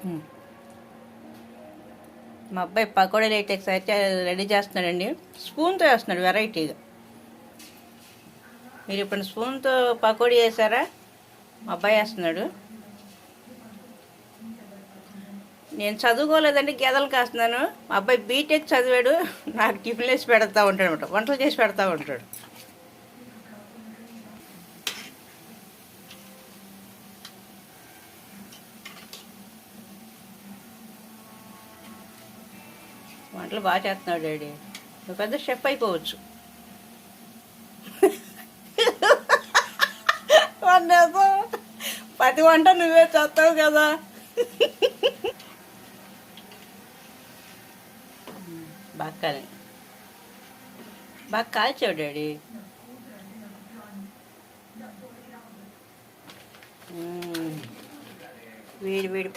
ఉమ్. మా అబ్బాయి పకోడీ లేటెక్స్ అయితే రెడీ చేస్తున్నాడండి. స్పూన్తో వేస్తున్నాడు వెరైటీగా. మీరు ఇప్పుడు స్పూన్తో పకోడీ వేసారా? మా అబ్బాయి వేస్తున్నాడు. నేను చదువుకోలేదండి, గెదలు కాస్తున్నాను. మా అబ్బాయి బీటెక్ చదివాడు. నాకు టిఫిన్ వేసి పెడతా ఉంటాడు అనమాట, వంటలు చేసి పెడతా ఉంటాడు. వంటలు బాగా చేస్తున్నాడు డాడీ. నువ్వు పెద్ద షెఫ్ అయిపోవచ్చు. వండేదో ప్రతి వంట నువ్వే చేస్తావు కదా. బాగా కాలి బాగా కాల్చావు డాడీ. వేడి వేడి